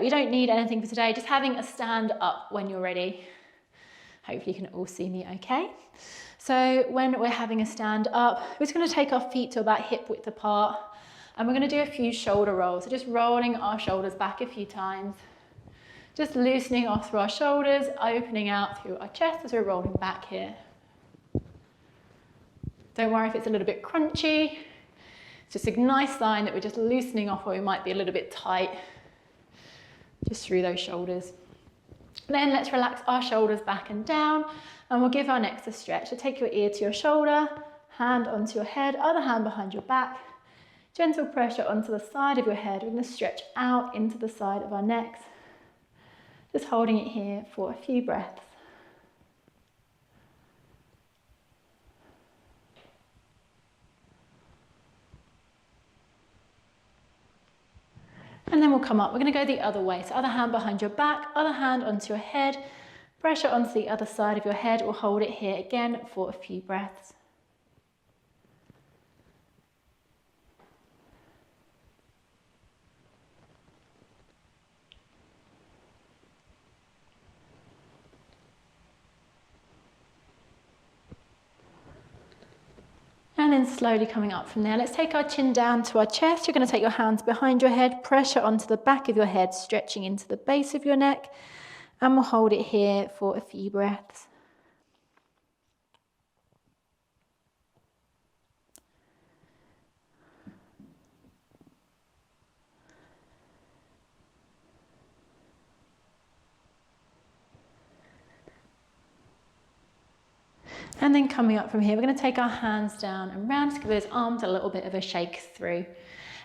You don't need anything for today, just having a stand up when you're ready. Hopefully you can all see me okay. So when we're having a stand up, we're just going to take our feet to about hip width apart, and we're going to do a few shoulder rolls. So just rolling our shoulders back a few times, just loosening off through our shoulders, opening out through our chest as we're rolling back here. Don't worry if it's a little bit crunchy. It's just a nice sign that we're just loosening off where we might be a little bit tight, just through those shoulders. Then let's relax our shoulders back and down, and we'll give our necks a stretch. So take your ear to your shoulder, hand onto your head, other hand behind your back, gentle pressure onto the side of your head. We're going to stretch out into the side of our necks, just holding it here for a few breaths. And then we'll come up. We're going to go the other way. So other hand behind your back, other hand onto your head, pressure onto the other side of your head. We'll hold it here again for a few breaths. And then slowly coming up from there, let's take our chin down to our chest. You're going to take your hands behind your head, pressure onto the back of your head, stretching into the base of your neck, and we'll hold it here for a few breaths. And then coming up from here, we're going to take our hands down and round, just give those arms a little bit of a shake through.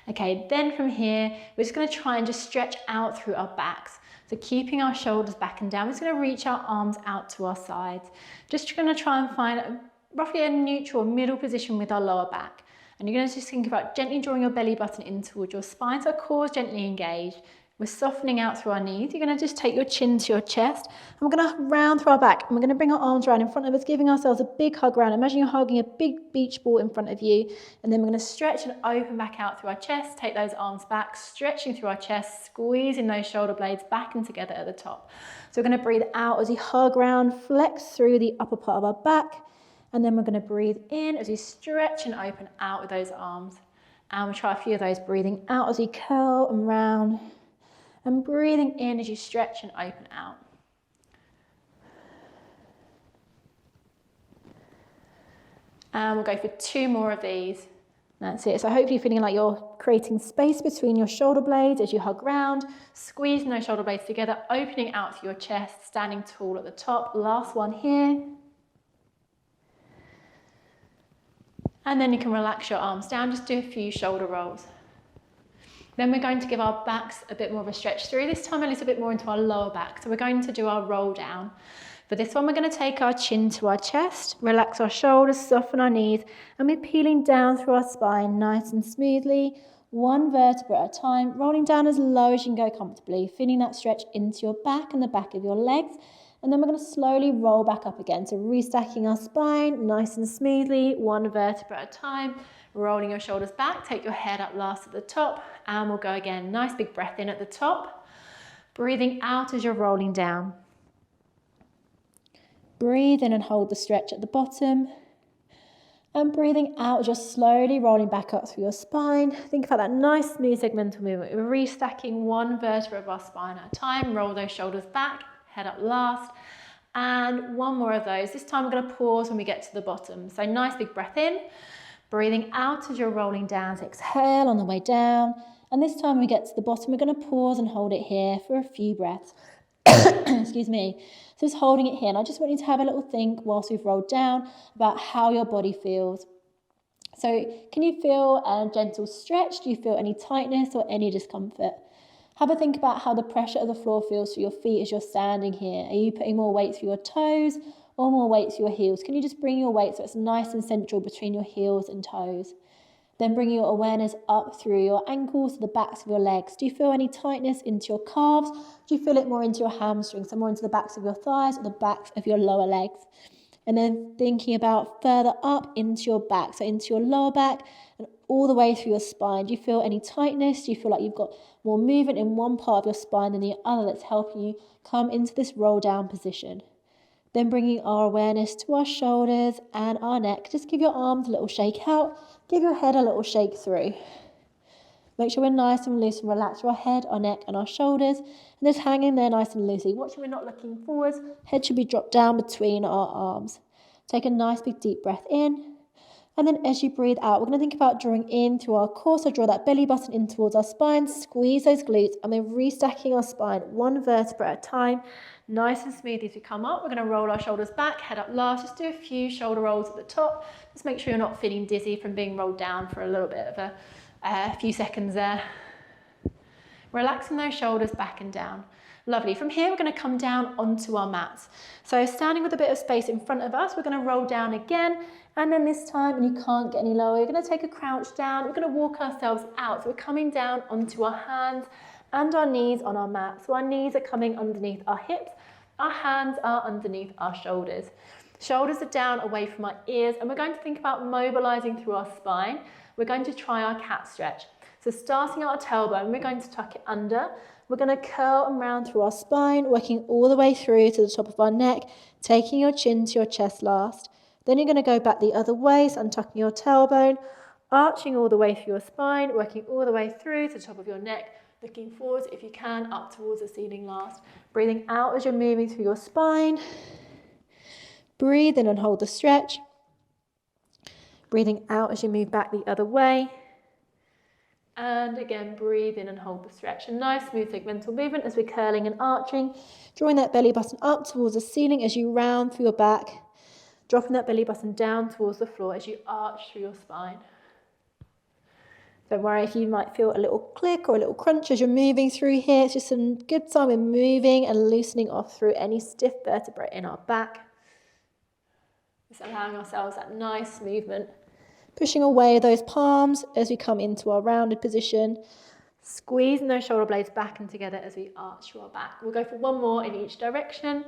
Okay, then from here, we're just going to try and just stretch out through our backs. So keeping our shoulders back and down, we're just going to reach our arms out to our sides. Just going to try and find roughly a neutral middle position with our lower back. And you're going to just think about gently drawing your belly button in towards your spine, so our core is gently engaged. We're softening out through our knees. You're going to just take your chin to your chest, and we're going to round through our back, and we're going to bring our arms around in front of us, giving ourselves a big hug around. Imagine you're hugging a big beach ball in front of you, and then we're going to stretch and open back out through our chest. Take those arms back, stretching through our chest, squeezing those shoulder blades back and together at the top. So we're going to breathe out as we hug round, flex through the upper part of our back, and then we're going to breathe in as we stretch and open out with those arms. And we'll try a few of those, breathing out as we curl and round, and breathing in as you stretch and open out. And we'll go for 2 more of these. That's it. So hopefully you're feeling like you're creating space between your shoulder blades as you hug round, squeezing those shoulder blades together, opening out through your chest, standing tall at the top. Last one here. And then you can relax your arms down, just do a few shoulder rolls. Then we're going to give our backs a bit more of a stretch through, this time a little bit more into our lower back. So we're going to do our roll down. For this one, we're going to take our chin to our chest, relax our shoulders, soften our knees, and we're peeling down through our spine nice and smoothly, 1 vertebra at a time, rolling down as low as you can go comfortably, feeling that stretch into your back and the back of your legs. And then we're going to slowly roll back up again. So restacking our spine nice and smoothly, 1 vertebra at a time, rolling your shoulders back, take your head up last at the top, and we'll go again. Nice big breath in at the top, breathing out as you're rolling down. Breathe in and hold the stretch at the bottom, and breathing out as you're slowly rolling back up through your spine. Think about that nice smooth segmental movement. We're restacking 1 vertebra of our spine at a time, roll those shoulders back, head up last, and 1 more of those. This time we're going to pause when we get to the bottom. So nice big breath in, breathing out as you're rolling down. So exhale on the way down, and this time when we get to the bottom, we're going to pause and hold it here for a few breaths. Excuse me. So just holding it here, and I just want you to have a little think whilst we've rolled down about how your body feels. So can you feel a gentle stretch? Do you feel any tightness or any discomfort? Have a think about how the pressure of the floor feels for your feet as you're standing here. Are you putting more weight through your toes or more weight through your heels? Can you just bring your weight so it's nice and central between your heels and toes? Then bring your awareness up through your ankles to the backs of your legs. Do you feel any tightness into your calves? Do you feel it more into your hamstrings, so more into the backs of your thighs or the backs of your lower legs? And then thinking about further up into your back, so into your lower back and all the way through your spine. Do you feel any tightness? Do you feel like you've got more movement in one part of your spine than the other that's helping you come into this roll down position? Then bringing our awareness to our shoulders and our neck. Just give your arms a little shake out. Give your head a little shake through. Make sure we're nice and loose and relax our head, our neck and our shoulders. And just hang in there nice and loosely. Watch sure we're not looking forwards. Head should be dropped down between our arms. Take a nice big deep breath in. And then as you breathe out, we're going to think about drawing in through our core. So draw that belly button in towards our spine. Squeeze those glutes. And we're restacking our spine one vertebra at a time. Nice and smooth as we come up. We're going to roll our shoulders back, head up last. Just do a few shoulder rolls at the top. Just make sure you're not feeling dizzy from being rolled down for a little bit of a few seconds there. Relaxing those shoulders back and down. Lovely. From here, we're going to come down onto our mats. So standing with a bit of space in front of us, we're going to roll down again. And then this time, and you can't get any lower, you're going to take a crouch down. We're going to walk ourselves out. So we're coming down onto our hands and our knees on our mat. So our knees are coming underneath our hips. Our hands are underneath our shoulders. Shoulders are down away from our ears. And we're going to think about mobilizing through our spine. We're going to try our cat stretch. So starting at our tailbone, we're going to tuck it under. We're going to curl and round through our spine, working all the way through to the top of our neck, taking your chin to your chest last. Then you're going to go back the other way, so untucking your tailbone, arching all the way through your spine, working all the way through to the top of your neck, looking forwards if you can, up towards the ceiling last. Breathing out as you're moving through your spine. Breathe in and hold the stretch. Breathing out as you move back the other way. And again, breathe in and hold the stretch. A nice smooth segmental movement as we're curling and arching. Drawing that belly button up towards the ceiling as you round through your back. Dropping that belly button down towards the floor as you arch through your spine. Don't worry if you might feel a little click or a little crunch as you're moving through here. It's just a good sign we're moving and loosening off through any stiff vertebrae in our back. Just allowing ourselves that nice movement. Pushing away those palms as we come into our rounded position. Squeezing those shoulder blades back and together as we arch through our back. We'll go for one more in each direction.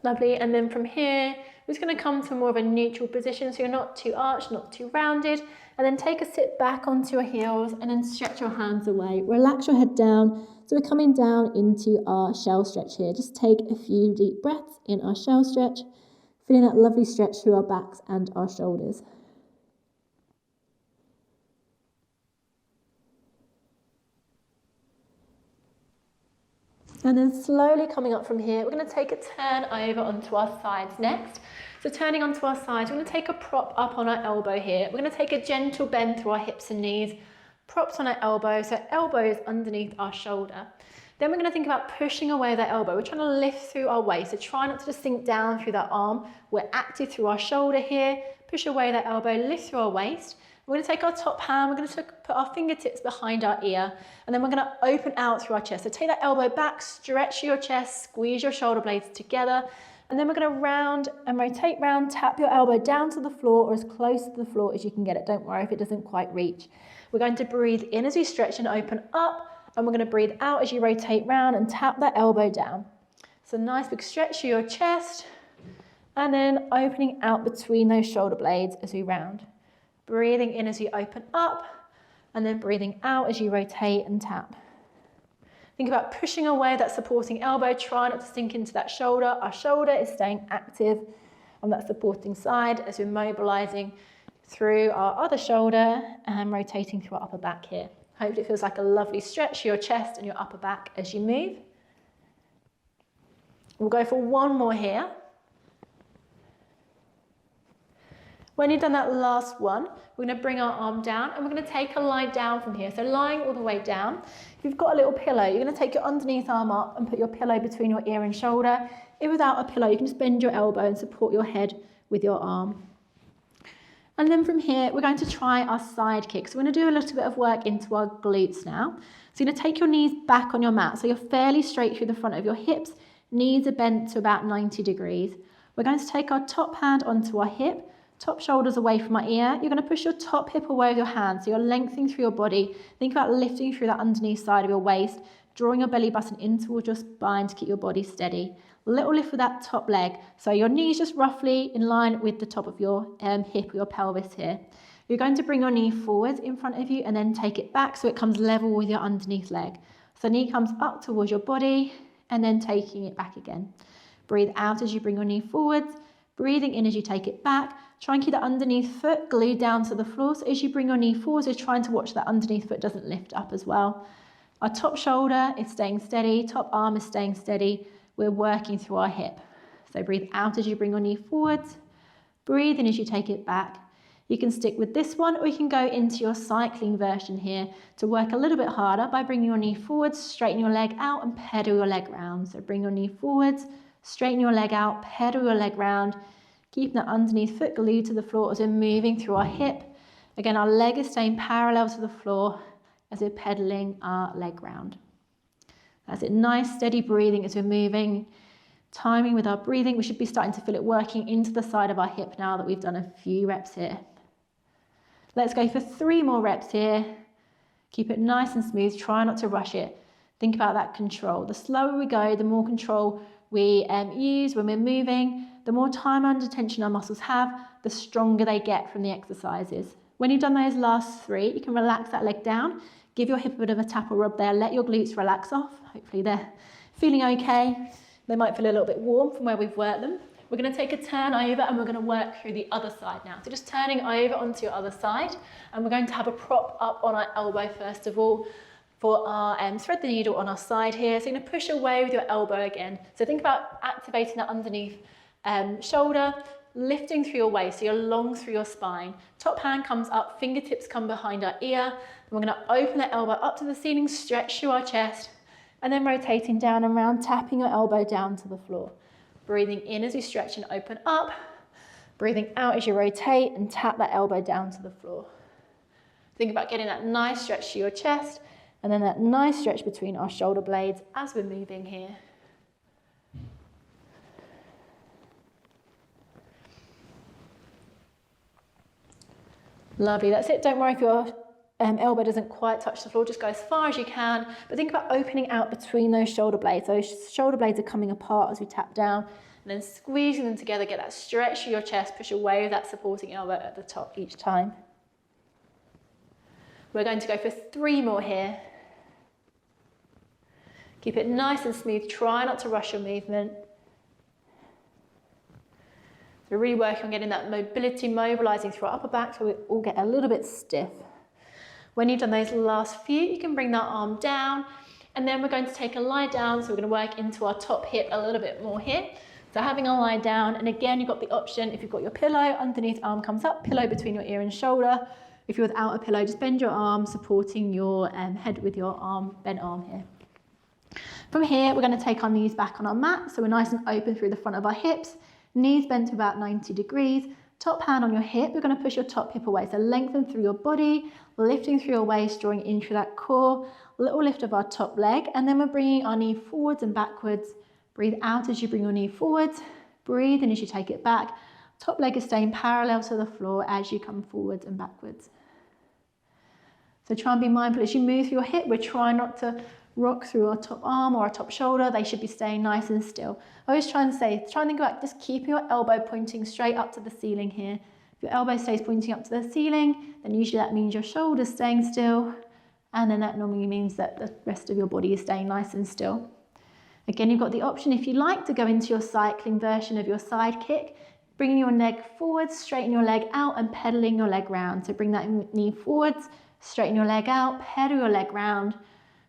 Lovely, and then from here, we're just going to come to more of a neutral position, so you're not too arched, not too rounded, and then take a sit back onto your heels and then stretch your hands away. Relax your head down, so we're coming down into our shell stretch here. Just take a few deep breaths in our shell stretch, feeling that lovely stretch through our backs and our shoulders. And then slowly coming up from here, we're going to take a turn over onto our sides next. So turning onto our sides, we're going to take a prop up on our elbow here. We're going to take a gentle bend through our hips and knees, props on our elbow, so elbows underneath our shoulder. Then we're going to think about pushing away that elbow. We're trying to lift through our waist, so try not to just sink down through that arm. We're active through our shoulder here. Push away that elbow, lift through our waist. We're going to take our top hand, we're going to put our fingertips behind our ear, and then we're going to open out through our chest. So take that elbow back, stretch your chest, squeeze your shoulder blades together, and then we're going to round and rotate round, tap your elbow down to the floor or as close to the floor as you can get it. Don't worry if it doesn't quite reach. We're going to breathe in as we stretch and open up, and we're going to breathe out as you rotate round and tap that elbow down. So nice big stretch to your chest, and then opening out between those shoulder blades as we round. Breathing in as you open up, and then breathing out as you rotate and tap. Think about pushing away that supporting elbow. Try not to sink into that shoulder. Our shoulder is staying active on that supporting side as we're mobilizing through our other shoulder and rotating through our upper back here. Hope it feels like a lovely stretch to your chest and your upper back as you move. We'll go for one more here. When you've done that last one, we're going to bring our arm down and we're going to take a lie down from here. So lying all the way down. If you've got a little pillow, you're going to take your underneath arm up and put your pillow between your ear and shoulder. If without a pillow, you can just bend your elbow and support your head with your arm. And then from here, we're going to try our side kick. So we're going to do a little bit of work into our glutes now. So you're going to take your knees back on your mat. So you're fairly straight through the front of your hips. Knees are bent to about 90 degrees. We're going to take our top hand onto our hip. Top shoulders away from our ear. You're going to push your top hip away with your hands, so you're lengthening through your body. Think about lifting through that underneath side of your waist. drawing your belly button in towards your spine to keep your body steady. Little lift with that top leg. So your knees just roughly in line with the top of your hip or your pelvis here. You're going to bring your knee forward in front of you and then take it back so it comes level with your underneath leg. So knee comes up towards your body and then taking it back again. Breathe out as you bring your knee forwards, breathing in as you take it back. Try and keep that underneath foot glued down to the floor. So as you bring your knee forwards, you're trying to watch that underneath foot doesn't lift up as well. Our top shoulder is staying steady, top arm is staying steady. We're working through our hip. So breathe out as you bring your knee forwards, breathe in as you take it back. You can stick with this one or you can go into your cycling version here to work a little bit harder by bringing your knee forwards, straighten your leg out and pedal your leg round. So bring your knee forwards, straighten your leg out, pedal your leg round, keeping that underneath foot glued to the floor as we're moving through our hip. Again, our leg is staying parallel to the floor as we're pedaling our leg round. That's it, nice steady breathing as we're moving. Timing with our breathing, we should be starting to feel it working into the side of our hip now that we've done a few reps here. Let's go for 3 more reps here. Keep it nice and smooth, try not to rush it. Think about that control. The slower we go, the more control we use when we're moving, the more time under tension our muscles have, the stronger they get from the exercises. When you've done those last 3, you can relax that leg down, give your hip a bit of a tap or rub there, let your glutes relax off. Hopefully they're feeling okay. They might feel a little bit warm from where we've worked them. We're going to take a turn over and we're going to work through the other side now. So just turning over onto your other side, and we're going to have a prop up on our elbow first of all for our thread the needle on our side here. So you're going to push away with your elbow again. So think about activating that underneath shoulder, lifting through your waist, so you're long through your spine. Top hand comes up, fingertips come behind our ear. And we're going to open that elbow up to the ceiling, stretch through our chest, and then rotating down and round, tapping your elbow down to the floor. Breathing in as you stretch and open up. Breathing out as you rotate and tap that elbow down to the floor. Think about getting that nice stretch to your chest and then that nice stretch between our shoulder blades as we're moving here. Lovely, that's it. Don't worry if your elbow doesn't quite touch the floor, just go as far as you can. But think about opening out between those shoulder blades. Those shoulder blades are coming apart as we tap down and then squeezing them together, get that stretch through your chest, push away with that supporting elbow at the top each time. We're going to go for 3 more here. Keep it nice and smooth, try not to rush your movement. So really working on getting that mobility, mobilizing through our upper back so we all get a little bit stiff. When you've done those last few, you can bring that arm down, and then we're going to take a lie down. So we're going to work into our top hip a little bit more here. So having a lie down, and again, you've got the option, if you've got your pillow, underneath arm comes up, pillow between your ear and shoulder. If you're without a pillow, just bend your arm, supporting your head with your arm, bent arm here. From here, we're going to take our knees back on our mat. So we're nice and open through the front of our hips, knees bent to about 90 degrees. Top hand on your hip, you're going to push your top hip away. So lengthen through your body, lifting through your waist, drawing in through that core, little lift of our top leg, and then we're bringing our knee forwards and backwards. Breathe out as you bring your knee forwards, breathe in as you take it back. Top leg is staying parallel to the floor as you come forwards and backwards. So try and be mindful as you move through your hip. We're trying not to rock through our top arm or our top shoulder. They should be staying nice and still. I always try and think about just keeping your elbow pointing straight up to the ceiling here. If your elbow stays pointing up to the ceiling, then usually that means your shoulder's staying still, and then that normally means that the rest of your body is staying nice and still. Again, you've got the option, if you like, to go into your cycling version of your side kick, bringing your leg forwards, straighten your leg out and pedaling your leg round. So bring that knee forwards, straighten your leg out, pedal your leg round.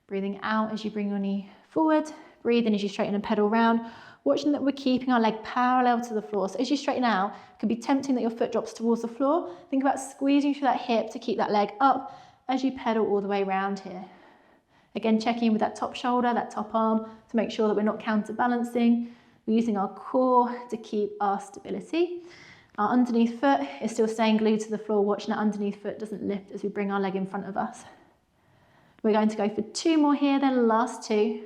Breathing out as you bring your knee forward, breathe in as you straighten and pedal round, watching that we're keeping our leg parallel to the floor. So as you straighten out, it can be tempting that your foot drops towards the floor. Think about squeezing through that hip to keep that leg up as you pedal all the way around here. Again, checking in with that top shoulder, that top arm, to make sure that we're not counterbalancing. We're using our core to keep our stability. Our underneath foot is still staying glued to the floor, watching that underneath foot doesn't lift as we bring our leg in front of us. We're going to go for 2 more here, then last 2.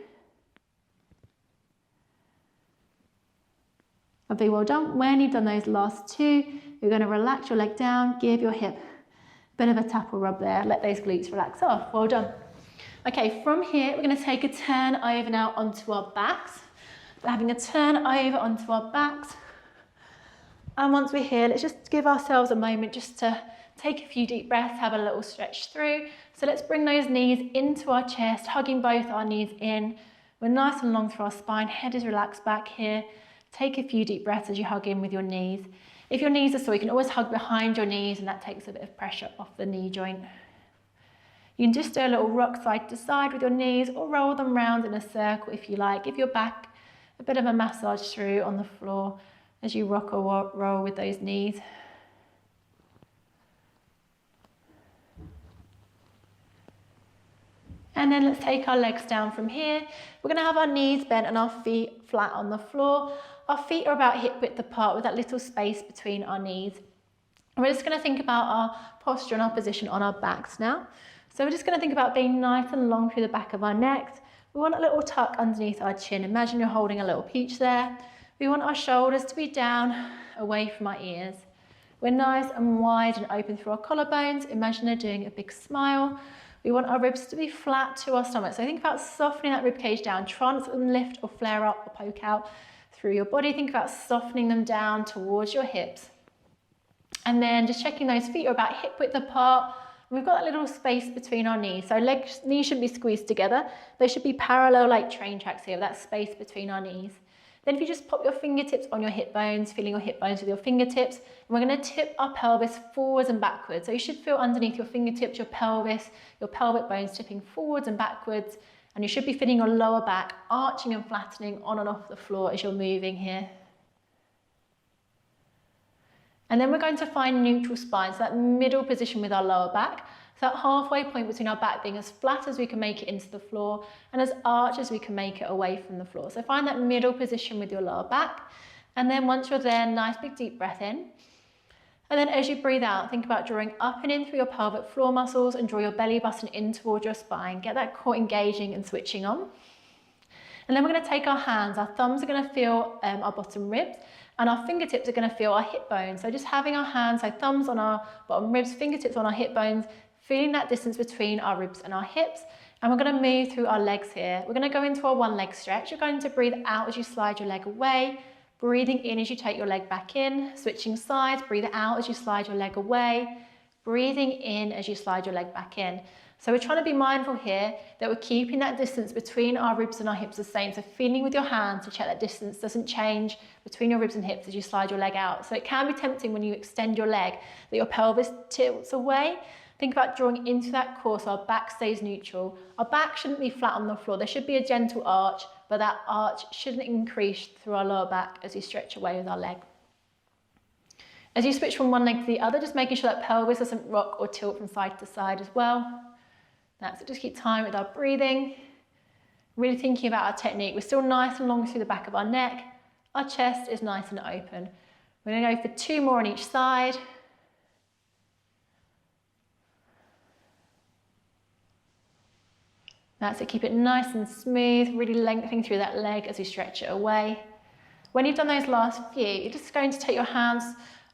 Lovely, well done. When you've done those last 2, you're going to relax your leg down, give your hip a bit of a tap or rub there, let those glutes relax off. Well done. Okay, from here, we're going to take a turn over now onto our backs. So having a turn over onto our backs. And once we're here, let's just give ourselves a moment just to take a few deep breaths, have a little stretch through. So let's bring those knees into our chest, hugging both our knees in. We're nice and long through our spine, head is relaxed back here. Take a few deep breaths as you hug in with your knees. If your knees are sore, you can always hug behind your knees and that takes a bit of pressure off the knee joint. You can just do a little rock side to side with your knees or roll them round in a circle if you like. Give your back a bit of a massage through on the floor as you rock or roll with those knees. And then let's take our legs down from here. We're going to have our knees bent and our feet flat on the floor. Our feet are about hip width apart with that little space between our knees. And we're just going to think about our posture and our position on our backs now. So we're just going to think about being nice and long through the back of our necks. We want a little tuck underneath our chin. Imagine you're holding a little peach there. We want our shoulders to be down away from our ears. We're nice and wide and open through our collarbones. Imagine they're doing a big smile. We want our ribs to be flat to our stomach. So think about softening that rib cage down. Try not to let them lift or flare up or poke out through your body. Think about softening them down towards your hips. And then just checking those feet are about hip width apart. We've got that little space between our knees. So knees shouldn't be squeezed together. They should be parallel like train tracks here, that space between our knees. Then if you just pop your fingertips on your hip bones, feeling your hip bones with your fingertips, and we're going to tip our pelvis forwards and backwards. So you should feel underneath your fingertips, your pelvis, your pelvic bones tipping forwards and backwards. And you should be feeling your lower back arching and flattening on and off the floor as you're moving here. And then we're going to find neutral spine, so that middle position with our lower back. So that halfway point between our back being as flat as we can make it into the floor and as arched as we can make it away from the floor. So find that middle position with your lower back. And then once you're there, nice big deep breath in. And then as you breathe out, think about drawing up and in through your pelvic floor muscles and draw your belly button in towards your spine. Get that core engaging and switching on. And then we're going to take our hands, our thumbs are going to feel our bottom ribs and our fingertips are going to feel our hip bones. So just having our hands, so thumbs on our bottom ribs, fingertips on our hip bones, feeling that distance between our ribs and our hips. And we're going to move through our legs here. We're going to go into our one leg stretch. You're going to breathe out as you slide your leg away, breathing in as you take your leg back in, switching sides, breathe out as you slide your leg away, breathing in as you slide your leg back in. So we're trying to be mindful here that we're keeping that distance between our ribs and our hips the same. So feeling with your hands to check that distance doesn't change between your ribs and hips as you slide your leg out. So it can be tempting when you extend your leg that your pelvis tilts away. Think about drawing into that core so our back stays neutral. Our back shouldn't be flat on the floor. There should be a gentle arch, but that arch shouldn't increase through our lower back as we stretch away with our leg. As you switch from one leg to the other, just making sure that pelvis doesn't rock or tilt from side to side as well. That's it, just keep time with our breathing. Really thinking about our technique. We're still nice and long through the back of our neck. Our chest is nice and open. We're going to go for 2 more on each side. That's it, keep it nice and smooth, really lengthening through that leg as you stretch it away. When you've done those last few, you're just going to take your hands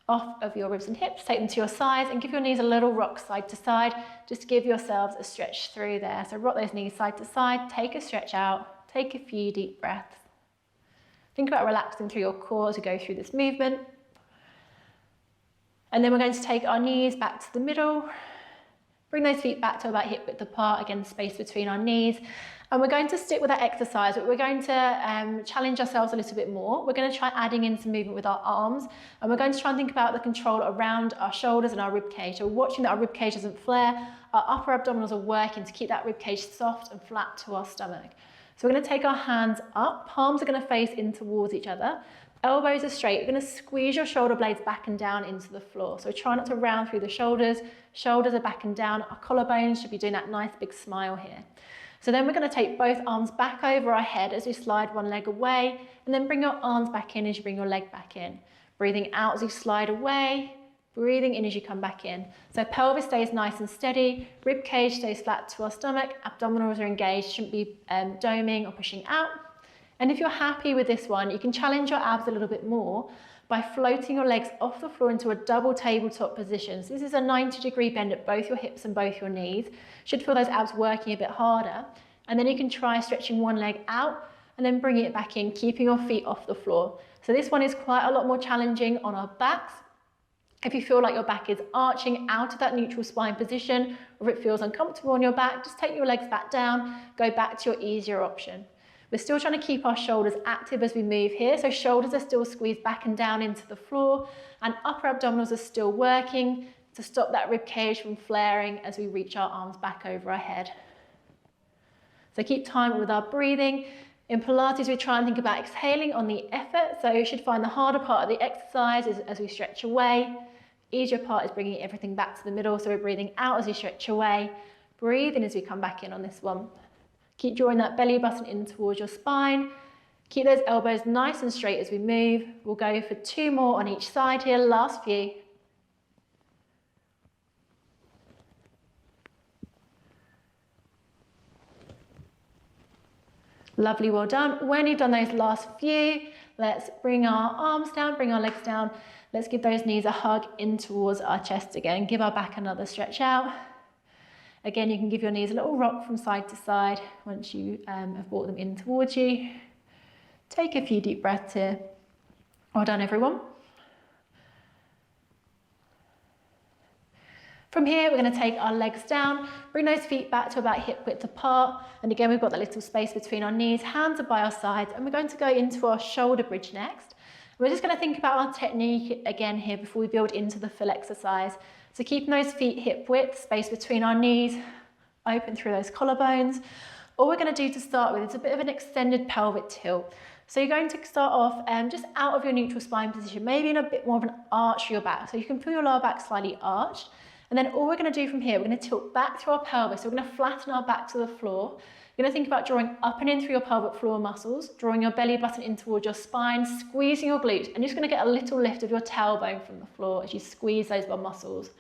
off of your ribs and hips, take them to your sides and give your knees a little rock side to side. Just give yourselves a stretch through there. So rock those knees side to side, take a stretch out, take a few deep breaths. Think about relaxing through your core as we go through this movement. And then we're going to take our knees back to the middle. Bring those feet back to about hip width apart, again, space between our knees. And we're going to stick with that exercise, but we're going to challenge ourselves a little bit more. We're going to try adding in some movement with our arms, and we're going to try and think about the control around our shoulders and our rib cage. So we're watching that our rib cage doesn't flare, our upper abdominals are working to keep that rib cage soft and flat to our stomach. So we're going to take our hands up, palms are going to face in towards each other, elbows are straight. You're going to squeeze your shoulder blades back and down into the floor. So try not to round through the shoulders. Shoulders are back and down. Our collarbones should be doing that nice big smile here. So then we're going to take both arms back over our head as you slide one leg away, and then bring your arms back in as you bring your leg back in. Breathing out as you slide away, breathing in as you come back in. So pelvis stays nice and steady, rib cage stays flat to our stomach, abdominals are engaged, shouldn't be doming or pushing out. And if you're happy with this one, you can challenge your abs a little bit more by floating your legs off the floor into a double tabletop position. So this is a 90-degree bend at both your hips and both your knees. Should feel those abs working a bit harder. And then you can try stretching one leg out and then bringing it back in, keeping your feet off the floor. So this one is quite a lot more challenging on our backs. If you feel like your back is arching out of that neutral spine position, or if it feels uncomfortable on your back, just take your legs back down, go back to your easier option. We're still trying to keep our shoulders active as we move here. So shoulders are still squeezed back and down into the floor, and upper abdominals are still working to stop that rib cage from flaring as we reach our arms back over our head. So keep time with our breathing. In Pilates, we try and think about exhaling on the effort. So you should find the harder part of the exercise is as we stretch away. Easier part is bringing everything back to the middle. So we're breathing out as we stretch away. Breathe in as we come back in on this one. Keep drawing that belly button in towards your spine. Keep those elbows nice and straight as we move. We'll go for 2 more on each side here. Last few. Lovely, well done. When you've done those last few, let's bring our arms down, bring our legs down. Let's give those knees a hug in towards our chest again. Give our back another stretch out. Again, you can give your knees a little rock from side to side once you have brought them in towards you. Take a few deep breaths here. Well done, everyone. From here, we're going to take our legs down, bring those feet back to about hip width apart. And again, we've got that little space between our knees, hands are by our sides, and we're going to go into our shoulder bridge next. We're just going to think about our technique again here before we build into the full exercise. So keeping those feet hip width, space between our knees, open through those collarbones. All we're going to do to start with is a bit of an extended pelvic tilt. So you're going to start off just out of your neutral spine position, maybe in a bit more of an arch for your back. So you can feel your lower back slightly arched. And then all we're going to do from here, we're going to tilt back through our pelvis. So we're going to flatten our back to the floor. You're going to think about drawing up and in through your pelvic floor muscles, drawing your belly button in towards your spine, squeezing your glutes, and you're just going to get a little lift of your tailbone from the floor as you squeeze those muscles.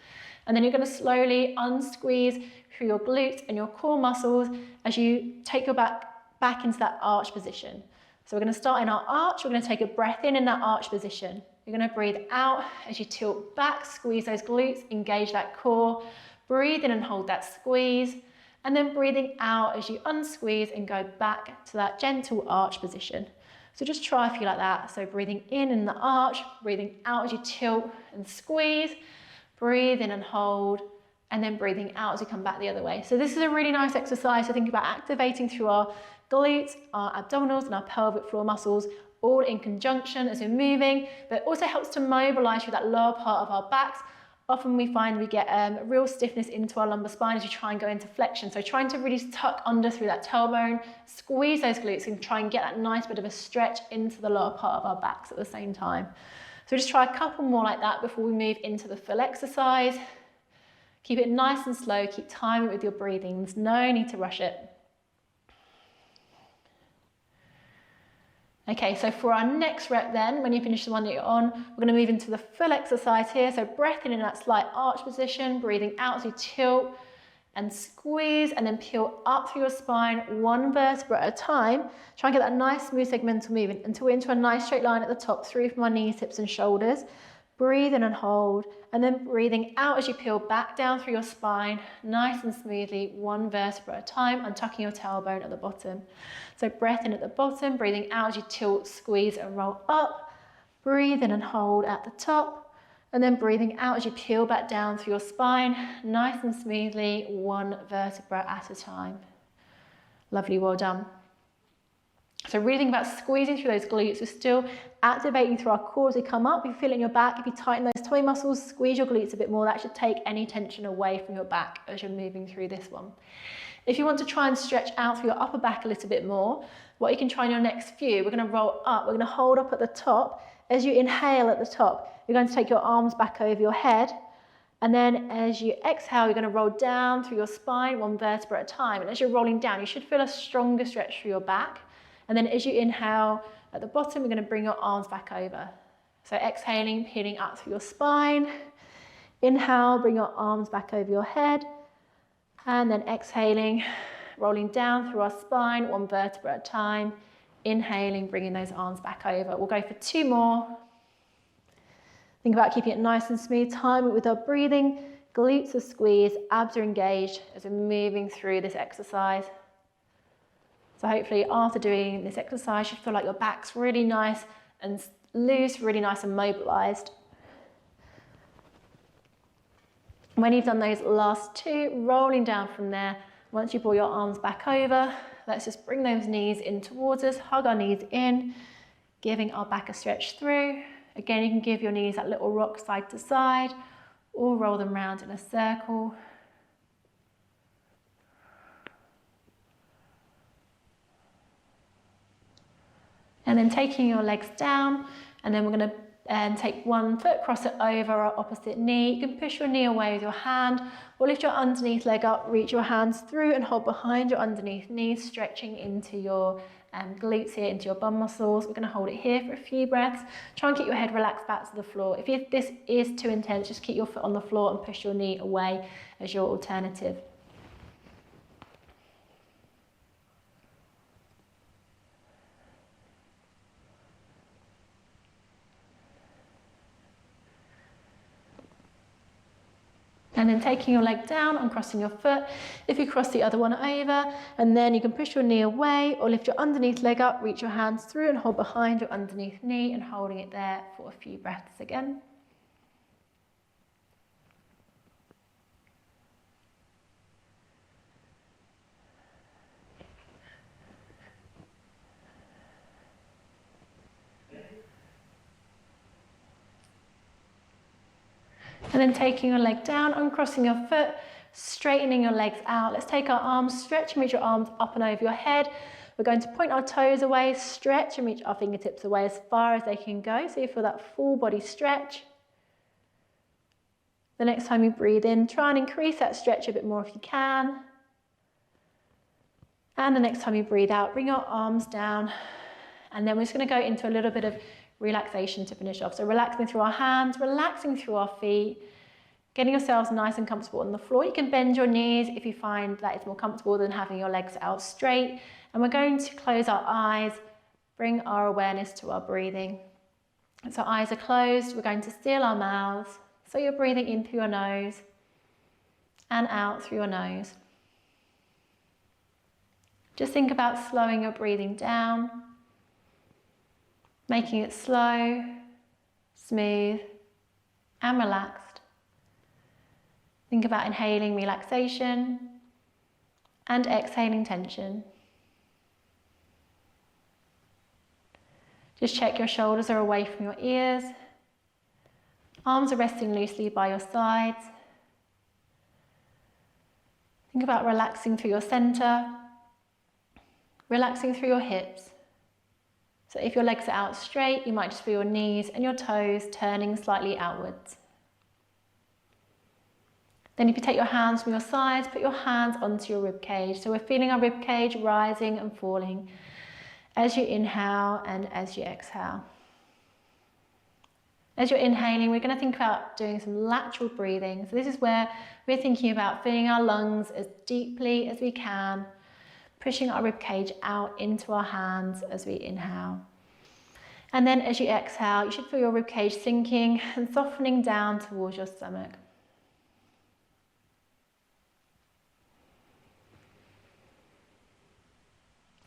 And then you're going to slowly unsqueeze through your glutes and your core muscles as you take your back into that arch position. So we're going to start in our arch. We're going to take a breath in that arch position. You're going to breathe out as you tilt back, squeeze those glutes, engage that core. Breathe in and hold that squeeze. And then breathing out as you unsqueeze and go back to that gentle arch position. So just try a few like that. So breathing in the arch, breathing out as you tilt and squeeze. Breathe in and hold, and then breathing out as we come back the other way. So this is a really nice exercise to think about activating through our glutes, our abdominals, and our pelvic floor muscles, all in conjunction as we're moving, but it also helps to mobilize through that lower part of our backs. Often we find we get real stiffness into our lumbar spine as you try and go into flexion. So trying to really tuck under through that tailbone, squeeze those glutes and try and get that nice bit of a stretch into the lower part of our backs at the same time. So just try a couple more like that before we move into the full exercise. Keep it nice and slow, keep timing with your breathing. There's no need to rush it. Okay, so for our next rep then, when you finish the one that you're on, we're going to move into the full exercise here. So breath in that slight arch position, breathing out as you tilt and squeeze, and then peel up through your spine, one vertebra at a time. Try and get that nice smooth segmental movement until we're into a nice straight line at the top, through from our knees, hips and shoulders. Breathe in and hold, and then breathing out as you peel back down through your spine, nice and smoothly, one vertebra at a time, untucking your tailbone at the bottom. So breath in at the bottom, breathing out as you tilt, squeeze and roll up. Breathe in and hold at the top, and then breathing out as you peel back down through your spine, nice and smoothly, one vertebra at a time. Lovely, well done. So really think about squeezing through those glutes. We're still activating through our core as we come up. If you feel it in your back, if you tighten those tummy muscles, squeeze your glutes a bit more. That should take any tension away from your back as you're moving through this one. If you want to try and stretch out through your upper back a little bit more, what you can try in your next few, we're going to roll up. We're going to hold up at the top. As you inhale at the top, you're going to take your arms back over your head. And then as you exhale, you're going to roll down through your spine, one vertebra at a time. And as you're rolling down, you should feel a stronger stretch through your back. And then as you inhale at the bottom, you're going to bring your arms back over. So exhaling, peeling up through your spine. Inhale, bring your arms back over your head. And then exhaling, rolling down through our spine, one vertebra at a time. Inhaling, bringing those arms back over. We'll go for 2 more. Think about keeping it nice and smooth. Time it with our breathing. Glutes are squeezed, abs are engaged as we're moving through this exercise. So hopefully after doing this exercise, you feel like your back's really nice and loose, really nice and mobilized. When you've done those last two, rolling down from there, once you brought your arms back over, let's just bring those knees in towards us, hug our knees in, giving our back a stretch through. Again, you can give your knees that little rock side to side, or roll them round in a circle. And then taking your legs down, and then we're going to take one foot, cross it over our opposite knee. You can push your knee away with your hand, or lift your underneath leg up, reach your hands through and hold behind your underneath knees, stretching into your glutes here, into your bum muscles. We're going to hold it here for a few breaths. Try and keep your head relaxed back to the floor. If this is too intense, just keep your foot on the floor and push your knee away as your alternative. And then taking your leg down and crossing your foot. If you cross the other one over, and then you can push your knee away or lift your underneath leg up, reach your hands through and hold behind your underneath knee and holding it there for a few breaths again. And then taking your leg down, uncrossing your foot, straightening your legs out. Let's take our arms, stretch and reach your arms up and over your head. We're going to point our toes away, stretch and reach our fingertips away as far as they can go. So you feel that full body stretch. The next time you breathe in, try and increase that stretch a bit more if you can. And the next time you breathe out, bring your arms down. And then we're just going to go into a little bit of relaxation to finish off. So relaxing through our hands, relaxing through our feet, getting yourselves nice and comfortable on the floor. You can bend your knees if you find that it's more comfortable than having your legs out straight. And we're going to close our eyes, bring our awareness to our breathing. So eyes are closed, we're going to seal our mouths. So you're breathing in through your nose and out through your nose. Just think about slowing your breathing down, making it slow, smooth, and relaxed. Think about inhaling relaxation and exhaling tension. Just check your shoulders are away from your ears. Arms are resting loosely by your sides. Think about relaxing through your center, relaxing through your hips. So if your legs are out straight, you might just feel your knees and your toes turning slightly outwards. Then if you take your hands from your sides, put your hands onto your rib cage. So we're feeling our rib cage rising and falling as you inhale and as you exhale. As you're inhaling, we're going to think about doing some lateral breathing. So this is where we're thinking about filling our lungs as deeply as we can, pushing our rib cage out into our hands as we inhale. And then as you exhale, you should feel your rib cage sinking and softening down towards your stomach.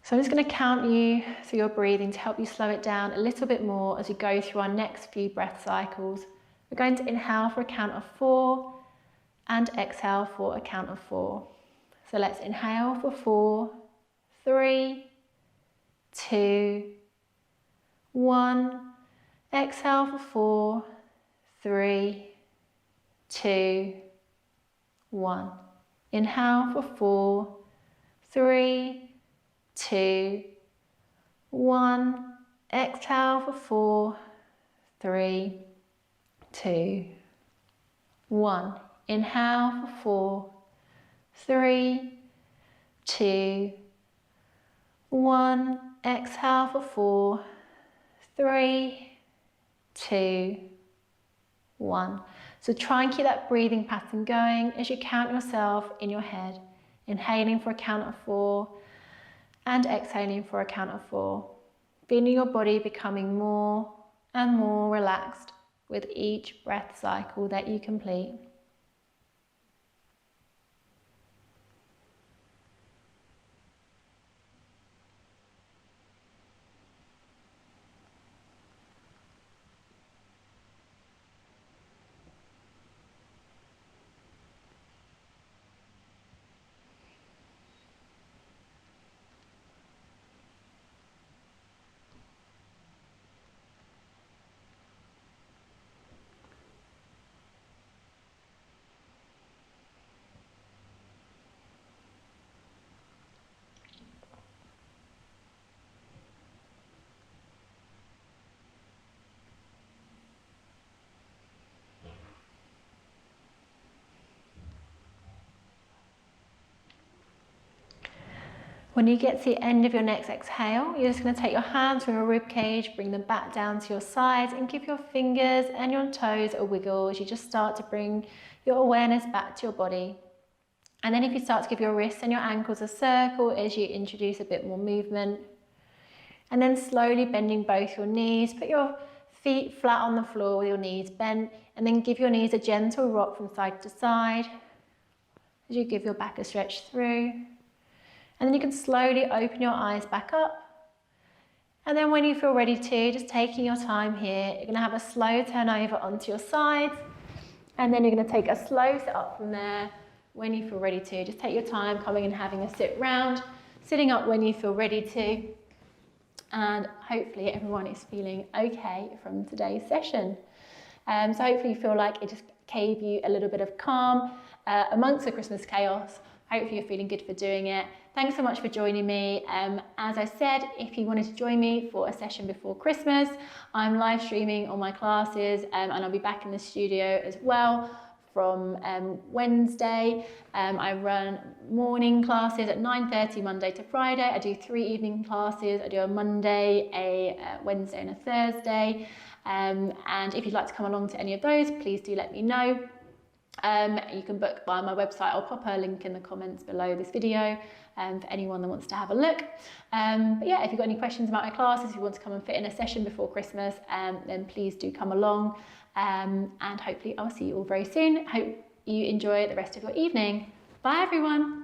So I'm just going to count you through your breathing to help you slow it down a little bit more as we go through our next few breath cycles. We're going to inhale for a count of 4 and exhale for a count of 4. So let's inhale for 4, 3, 2, 1. Exhale for 4, 3, 2, 1. Inhale for 4, 3, 2, 1. Exhale for 4, 3, 2, 1. Inhale for 4, 3, 2, 1. Exhale for 4, 3, 2, 1. So try and keep that breathing pattern going as you count yourself in your head. Inhaling for a count of 4 and exhaling for a count of 4. Feeling your body becoming more and more relaxed with each breath cycle that you complete. When you get to the end of your next exhale, you're just going to take your hands from your rib cage, bring them back down to your sides, and give your fingers and your toes a wiggle as you just start to bring your awareness back to your body. And then if you start to give your wrists and your ankles a circle as you introduce a bit more movement. And then slowly bending both your knees, put your feet flat on the floor with your knees bent, and then give your knees a gentle rock from side to side as you give your back a stretch through. And then you can slowly open your eyes back up. And then when you feel ready to, just taking your time here, you're going to have a slow turn over onto your sides. And then you're going to take a slow sit up from there when you feel ready to. Just take your time coming and having a sit round, sitting up when you feel ready to. And hopefully everyone is feeling okay from today's session. So hopefully you feel like it just gave you a little bit of calm amongst the Christmas chaos. Hopefully you're feeling good for doing it. Thanks so much for joining me. As I said, if you wanted to join me for a session before Christmas, I'm live streaming all my classes and I'll be back in the studio as well from Wednesday. I run morning classes at 9:30 Monday to Friday. I do 3 evening classes. I do a Monday, a Wednesday and a Thursday. And if you'd like to come along to any of those, please do let me know. You can book via my website. I'll pop a link in the comments below this video for anyone that wants to have a look. But yeah, if you've got any questions about my classes, if you want to come and fit in a session before Christmas, then please do come along. And hopefully I'll see you all very soon. Hope you enjoy the rest of your evening. Bye everyone.